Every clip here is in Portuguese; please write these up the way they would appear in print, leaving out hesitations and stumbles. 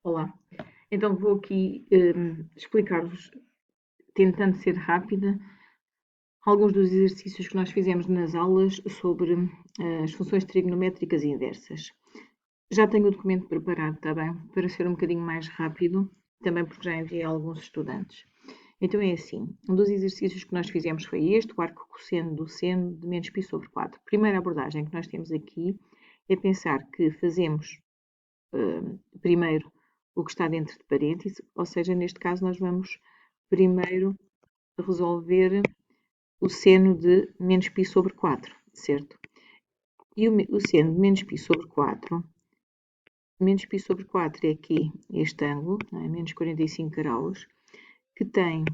Olá, então vou aqui explicar-vos, tentando ser rápida, alguns dos exercícios que nós fizemos nas aulas sobre as funções trigonométricas inversas. Já tenho o documento preparado, está bem? Para ser um bocadinho mais rápido, também porque já enviei a alguns estudantes. Então é assim, um dos exercícios que nós fizemos foi este, o arco cosseno do seno de menos π sobre 4. A primeira abordagem que nós temos aqui é pensar que fazemos primeiro o que está dentro de parênteses, ou seja, neste caso nós vamos primeiro resolver o seno de menos π sobre 4, certo? E o seno de menos π sobre 4, menos π sobre 4 é aqui este ângulo, é? Menos 45 graus, que tem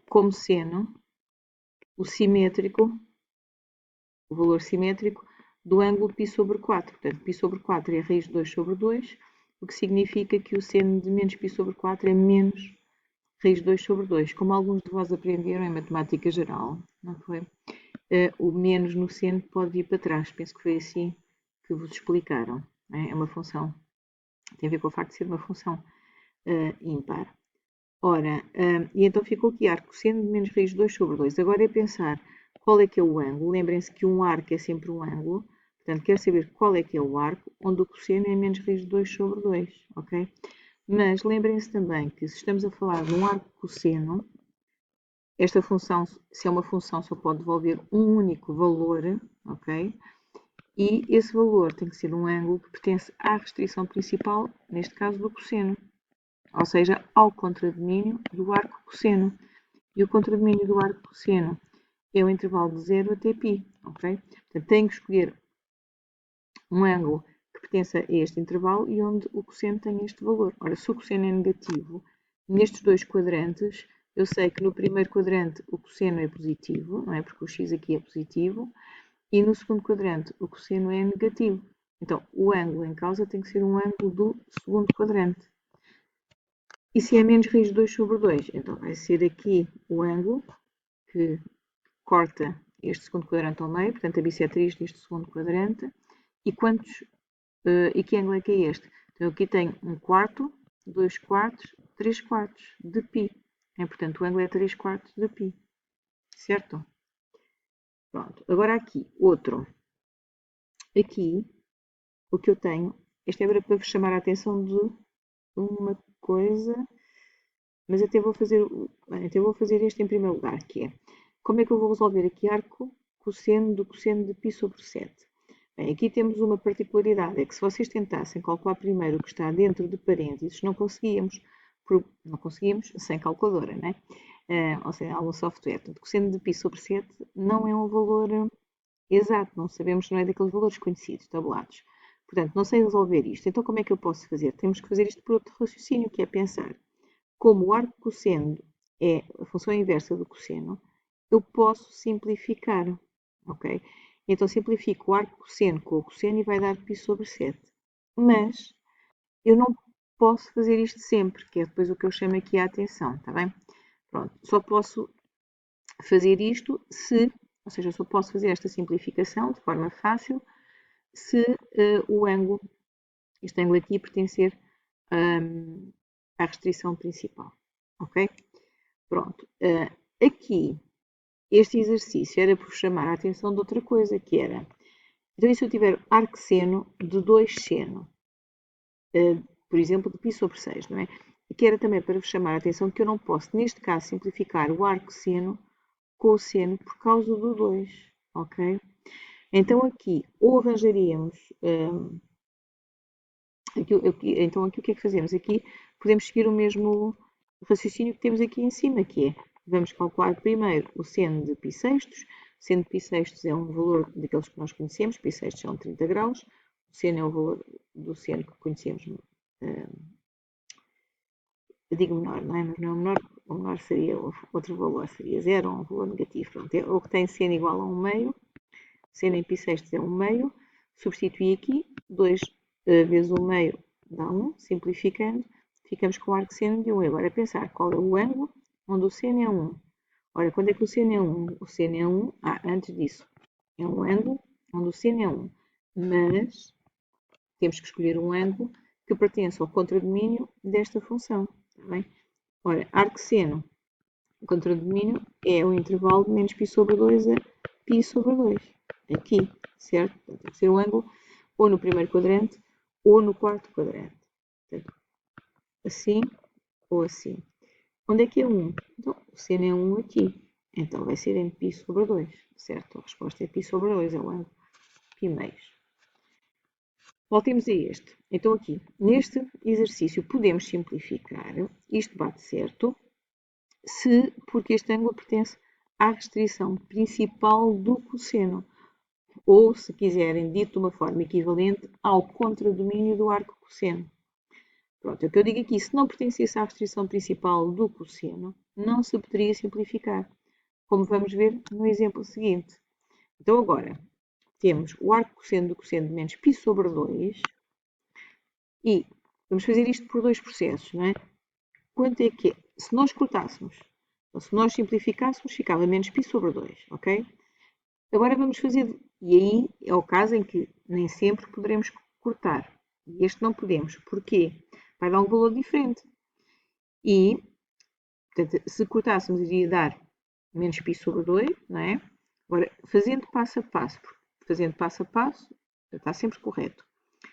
como seno o simétrico, o valor simétrico do ângulo π sobre 4. Portanto, π sobre 4 é a raiz de 2 sobre 2, o que significa que o seno de menos π sobre 4 é menos raiz de 2 sobre 2. Como alguns de vós aprenderam em matemática geral, não foi? O menos no seno pode vir para trás. Penso que foi assim que vos explicaram. É uma função, tem a ver com o facto de ser uma função ímpar. Ora, e então ficou aqui arco cosseno de menos raiz de 2 sobre 2. Agora é pensar qual é que é o ângulo. Lembrem-se que um arco é sempre um ângulo. Portanto, quero saber qual é que é o arco onde o cosseno é menos raiz de 2 sobre 2. Ok? Mas lembrem-se também que se estamos a falar de um arco cosseno, esta função, se é uma função, só pode devolver um único valor, ok? E esse valor tem que ser um ângulo que pertence à restrição principal, neste caso do cosseno, ou seja, ao contradomínio do arco cosseno. E o contradomínio do arco cosseno é o intervalo de 0 até π, ok? Portanto, tenho que escolher um ângulo que pertença a este intervalo e onde o cosseno tem este valor. Ora, se o cosseno é negativo, nestes dois quadrantes, eu sei que no primeiro quadrante o cosseno é positivo, não é? Porque o x aqui é positivo, e no segundo quadrante o cosseno é negativo. Então, o ângulo em causa tem que ser um ângulo do segundo quadrante. E se é menos raiz de 2 sobre 2, então vai ser aqui o ângulo que corta este segundo quadrante ao meio, portanto a bissetriz deste segundo quadrante. E que ângulo é que é este? Então aqui tenho 1/4, 2/4, 3/4 de π. Portanto, o ângulo é 3/4 de π. Certo? Pronto. Agora aqui, outro. Aqui, o que eu tenho, este é para vos chamar a atenção de uma coisa, mas até vou fazer este em primeiro lugar, que é, como é que eu vou resolver aqui arco cosseno do cosseno de π sobre 7? Bem, aqui temos uma particularidade, é que se vocês tentassem calcular primeiro o que está dentro de parênteses, não conseguíamos sem calculadora, né? Ou seja, algum software. Portanto, cosseno de π sobre 7 não é um valor exato, não sabemos, não é daqueles valores conhecidos, tabulados. Portanto, não sei resolver isto. Então, como é que eu posso fazer? Temos que fazer isto por outro raciocínio, que é pensar. Como o arco cosseno é a função inversa do cosseno, eu posso simplificar, ok? Então, simplifico o arco cosseno com o cosseno e vai dar π sobre 7. Mas, eu não posso fazer isto sempre, que é depois o que eu chamo aqui a atenção, está bem? Pronto, só posso fazer isto se, ou seja, só posso fazer esta simplificação de forma fácil se este ângulo aqui pertencer à restrição principal, ok? Pronto, aqui este exercício era por chamar a atenção de outra coisa, que era, então e se eu tiver arcseno de 2 seno, por exemplo, de π sobre 6, não é? E que era também para vos chamar a atenção que eu não posso, neste caso, simplificar o arcseno com o seno por causa do 2, ok? Então aqui, ou arranjaríamos, então aqui o que é que fazemos? Aqui podemos seguir o mesmo raciocínio que temos aqui em cima, que é, vamos calcular primeiro o seno de π sextos, o seno de π sextos é um valor daqueles que nós conhecemos, π sextos são 30 graus, o seno é o valor do seno que conhecemos, eu digo menor, não é? Mas não é o menor seria outro valor, seria 0 ou um valor negativo. Pronto, é o que tem seno igual a 1 meio, seno em π sextos é 1 meio, substitui aqui, 2 vezes 1 meio dá 1, simplificando, ficamos com o arcseno de 1. Agora é pensar qual é o ângulo onde o seno é 1. Ora, quando é que o seno é 1? O seno é 1, antes disso, é um ângulo onde o seno é 1. Mas temos que escolher um ângulo que pertence ao contradomínio desta função. Está bem? Ora, arcseno, o contradomínio é o intervalo de menos π sobre 2 a π sobre 2. Aqui, certo? Portanto, tem que ser o ângulo ou no primeiro quadrante ou no quarto quadrante. Portanto, assim ou assim. Onde é que é 1? Então, o seno é 1 aqui. Então, vai ser em π sobre 2, certo? A resposta é π sobre 2, é o ângulo π meios. Voltemos a este. Então, aqui, neste exercício, podemos simplificar. Isto bate certo, porque este ângulo pertence à restrição principal do cosseno. Ou, se quiserem, dito de uma forma equivalente, ao contradomínio do arco cosseno. Pronto, é o que eu digo aqui. Se não pertencesse à restrição principal do cosseno, não se poderia simplificar, como vamos ver no exemplo seguinte. Então, agora, temos o arco cosseno do cosseno de menos π sobre 2 e vamos fazer isto por dois processos, não é? Quanto é que é? Se nós cortássemos, ou se nós simplificássemos, ficava menos π sobre 2, ok? Agora vamos fazer, e aí é o caso em que nem sempre poderemos cortar. E este não podemos. Porquê? Vai dar um valor diferente. E, portanto, se cortássemos, iria dar menos π sobre 2, não é? Agora, fazendo passo a passo, está sempre correto.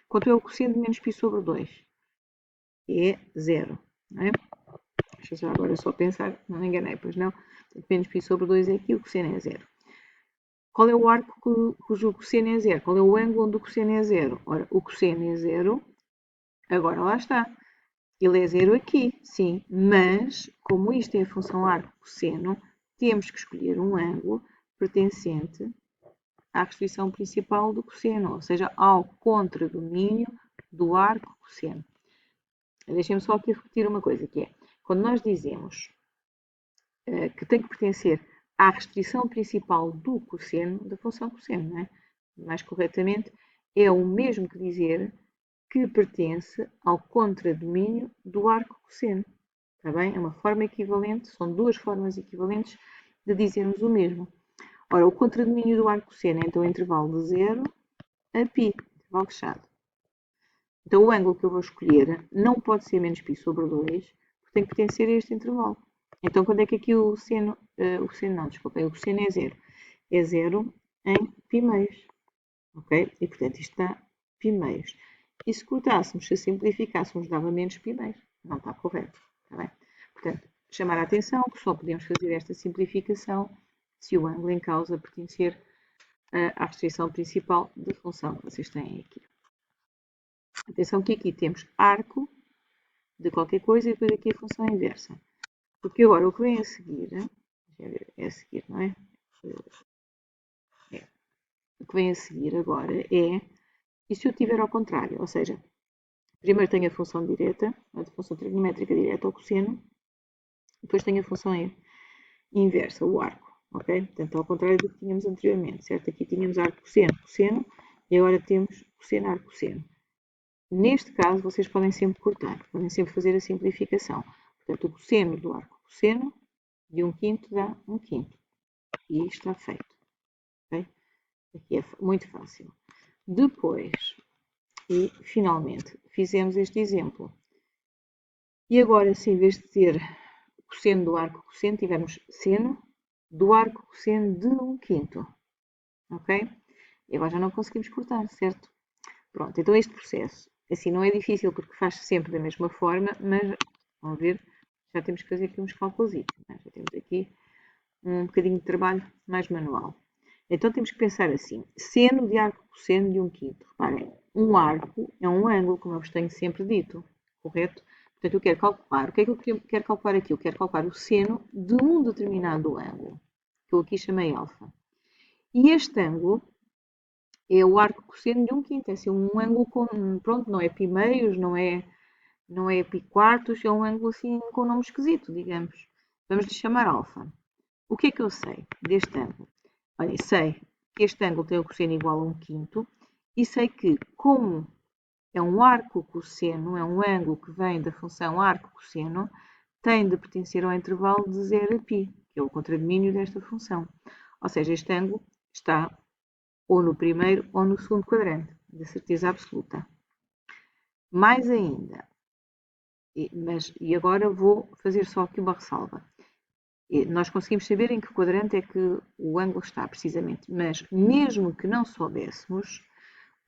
Quanto é o cosseno de menos π sobre 2? É 0, não é? Deixa já agora só pensar, não me enganei, pois não? Portanto, menos π sobre 2 é aqui, o cosseno é 0. Qual é o arco cujo cosseno é 0? Qual é o ângulo onde o cosseno é 0? Ora, o cosseno é 0, agora lá está. Ele é 0 aqui, sim, mas, como isto é a função arco-cosseno, temos que escolher um ângulo pertencente à restrição principal do cosseno, ou seja, ao contradomínio do arco-cosseno. Deixem-me só aqui repetir uma coisa, que é, quando nós dizemos que tem que pertencer à restrição principal do cosseno, da função cosseno, não é? Mais corretamente, é o mesmo que dizer que pertence ao contradomínio do arco cosseno. Está bem? É uma forma equivalente, são duas formas equivalentes de dizermos o mesmo. Ora, o contradomínio do arco cosseno é então o intervalo de 0 a π, intervalo fechado. Então o ângulo que eu vou escolher não pode ser menos π sobre 2, porque tem que pertencer a este intervalo. Então quando é que aqui o cosseno é 0? É 0 em π meios. Ok? E portanto isto dá π meios. E se cortássemos, se simplificássemos, dava menos π meios. Não está correto. Está bem? Portanto, chamar a atenção que só podemos fazer esta simplificação se o ângulo em causa pertencer à restrição principal da função que vocês têm aqui. Atenção que aqui temos arco de qualquer coisa e depois aqui a função inversa. Porque agora o que vem a seguir, é a seguir, não é? O que vem a seguir agora é, e se eu tiver ao contrário, ou seja, primeiro tenho a função direta, a função trigonométrica direta ao cosseno, depois tenho a função inversa, o arco, ok? Portanto, ao contrário do que tínhamos anteriormente, certo? Aqui tínhamos arco, cosseno, e agora temos cosseno, arco, cosseno. Neste caso, vocês podem sempre cortar, podem sempre fazer a simplificação. Portanto, o cosseno do arco cosseno de 1/5 dá 1/5. E isto está feito. Okay? Aqui é muito fácil. Depois, e finalmente, fizemos este exemplo. E agora, se em vez de ter cosseno do arco cosseno, tivermos seno do arco cosseno de 1/5. Ok? E agora já não conseguimos cortar, certo? Pronto, então este processo, assim, não é difícil porque faz sempre da mesma forma, mas, vamos ver, já temos que fazer aqui uns cálculos, já temos aqui um bocadinho de trabalho mais manual. Então temos que pensar assim, seno de arco cosseno de 1/5. Reparem, um arco é um ângulo, como eu vos tenho sempre dito, correto? Portanto, eu quero calcular, o que é que eu quero calcular aqui? Eu quero calcular o seno de um determinado ângulo, que eu aqui chamei alfa. E este ângulo é o arco cosseno de 1/5, é assim, um ângulo com, pronto, não é π meios, não é π quartos, é um ângulo assim com um nome esquisito, digamos. Vamos lhe chamar alfa. O que é que eu sei deste ângulo? Olha, sei que este ângulo tem o cosseno igual a 1/5 e sei que, como é um arco cosseno, é um ângulo que vem da função arco cosseno, tem de pertencer ao intervalo de 0 a π, que é o contradomínio desta função. Ou seja, este ângulo está ou no primeiro ou no segundo quadrante, de certeza absoluta. Mais ainda, e agora vou fazer só aqui uma ressalva. Nós conseguimos saber em que quadrante é que o ângulo está, precisamente, mas mesmo que não soubéssemos,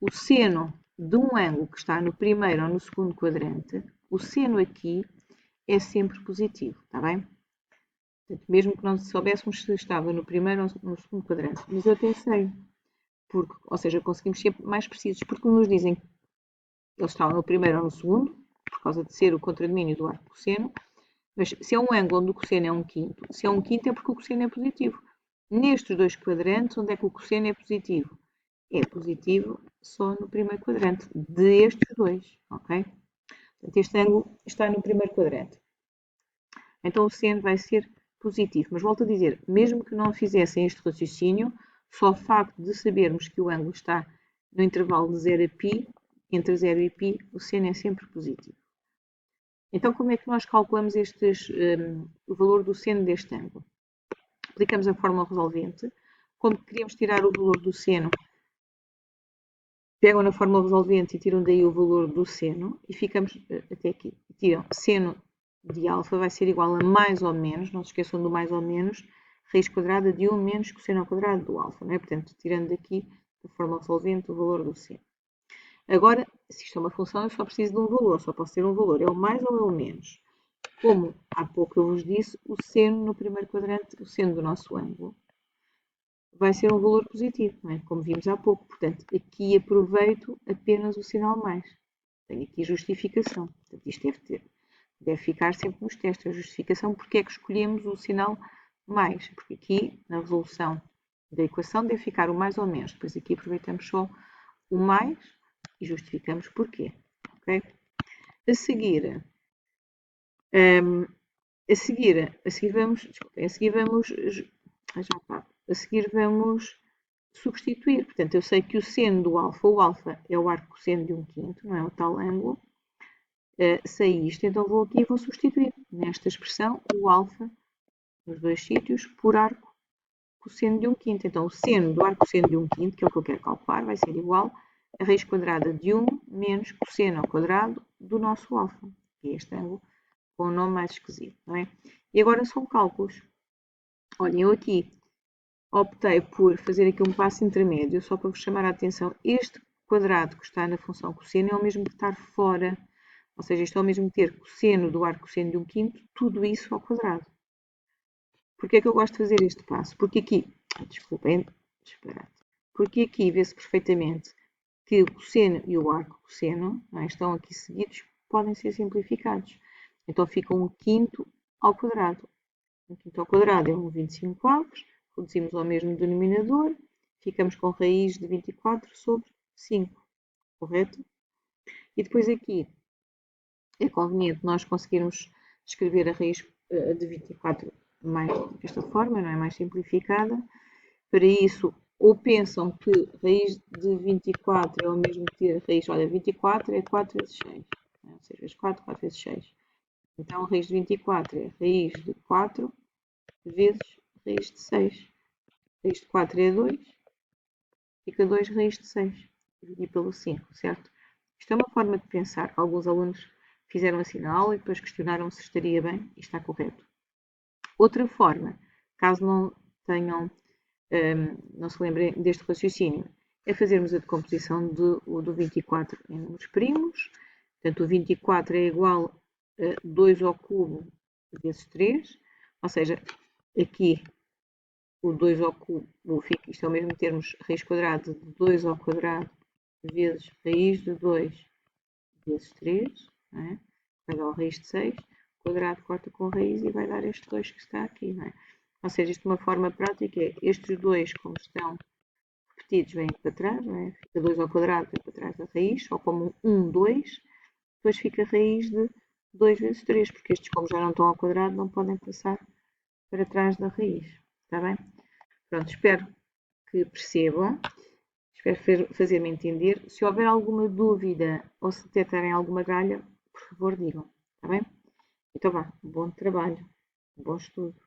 o seno de um ângulo que está no primeiro ou no segundo quadrante, o seno aqui é sempre positivo, está bem? Portanto, mesmo que não soubéssemos se estava no primeiro ou no segundo quadrante. Mas eu até sei, porque, ou seja, conseguimos ser mais precisos, porque nos dizem que eles estavam no primeiro ou no segundo, por causa de ser o contradomínio do arco cosseno, mas se é um ângulo onde o cosseno é 1/5, se é 1/5 é porque o cosseno é positivo. Nestes dois quadrantes, onde é que o cosseno é positivo? É positivo só no primeiro quadrante destes dois, ok? Portanto, este ângulo está no primeiro quadrante. Então o seno vai ser positivo. Mas volto a dizer, mesmo que não fizessem este raciocínio, só o facto de sabermos que o ângulo está no intervalo de 0 a π, entre 0 e π, o seno é sempre positivo. Então, como é que nós calculamos o valor do seno deste ângulo? Aplicamos a fórmula resolvente. Como queríamos tirar o valor do seno, pegam na fórmula resolvente e tiram daí o valor do seno e ficamos até aqui. Tiram seno de alfa vai ser igual a mais ou menos, não se esqueçam do mais ou menos, raiz quadrada de 1 menos cosseno ao quadrado do alfa, não é? Portanto, tirando daqui da fórmula resolvente o valor do seno. Agora, se isto é uma função, eu só preciso de um valor, só posso ter um valor, é o mais ou é o menos. Como há pouco eu vos disse, o seno no primeiro quadrante, o seno do nosso ângulo, vai ser um valor positivo, não é? Como vimos há pouco. Portanto, aqui aproveito apenas o sinal mais. Tenho aqui justificação. Portanto, isto deve ficar sempre nos testes. A justificação porque é que escolhemos o sinal mais. Porque aqui, na resolução da equação, deve ficar o mais ou menos. Depois aqui aproveitamos só o mais e justificamos porquê. Okay? A seguir vamos substituir. Portanto, eu sei que o seno do alfa, o alfa é o arco cosseno de 1/5, não é o tal ângulo. Sei isto, então vou aqui e vou substituir nesta expressão o alfa nos dois sítios por arco cosseno de 1/5. Então, o seno do arco cosseno de 1/5, que é o que eu quero calcular, vai ser igual a raiz quadrada de 1 menos cosseno ao quadrado do nosso alfa, que é este ângulo com o nome mais esquisito, não é? E agora são cálculos. Olhem, eu aqui optei por fazer aqui um passo intermédio, só para vos chamar a atenção. Este quadrado que está na função cosseno é o mesmo que estar fora, ou seja, isto é o mesmo que ter cosseno do arco cosseno de 1/5, tudo isso ao quadrado. Porquê é que eu gosto de fazer este passo? Porque aqui, desculpem, disparate. Porque aqui vê-se perfeitamente que o cosseno e o arco cosseno estão aqui seguidos, podem ser simplificados. Então fica 1/5 ao quadrado. 1/5 ao quadrado é 1/25, reduzimos ao mesmo denominador, ficamos com raiz de 24 sobre 5, correto? E depois aqui é conveniente nós conseguirmos escrever a raiz de 24 mais desta forma, não é? Mais simplificada. Para isso, ou pensam que raiz de 24 é o mesmo que ter raiz, olha, 24 é 4 vezes 6, não é? Ou seja, vezes 4, 4 vezes 6. Então, a raiz de 24 é raiz de 4 vezes raiz de 6. Raiz de 4 é 2, fica 2 raiz de 6, dividir pelo 5, certo? Isto é uma forma de pensar que alguns alunos fizeram assim na aula e depois questionaram se estaria bem e está correto. Outra forma, caso não tenham, não se lembrem deste raciocínio, é fazermos a decomposição do 24 em números primos. Portanto, o 24 é igual a 2 ao cubo vezes 3, ou seja, aqui o 2 ao cubo, isto é o mesmo termos raiz quadrada de 2 ao quadrado vezes raiz de 2 vezes 3, não é? Vai dar o raiz de 6, o quadrado corta com raiz e vai dar este 2 que está aqui, não é? Ou seja, isto de uma forma prática é, estes dois, como estão repetidos, vêm para trás, não é? Fica 2 ao quadrado, vem para trás da raiz, só como 1, 2, depois fica a raiz de 2 vezes 3, porque estes, como já não estão ao quadrado, não podem passar para trás da raiz, está bem? Pronto, espero que percebam, espero fazer-me entender. Se houver alguma dúvida ou se detectarem alguma gralha, por favor digam, está bem? Então vá, bom trabalho, bom estudo.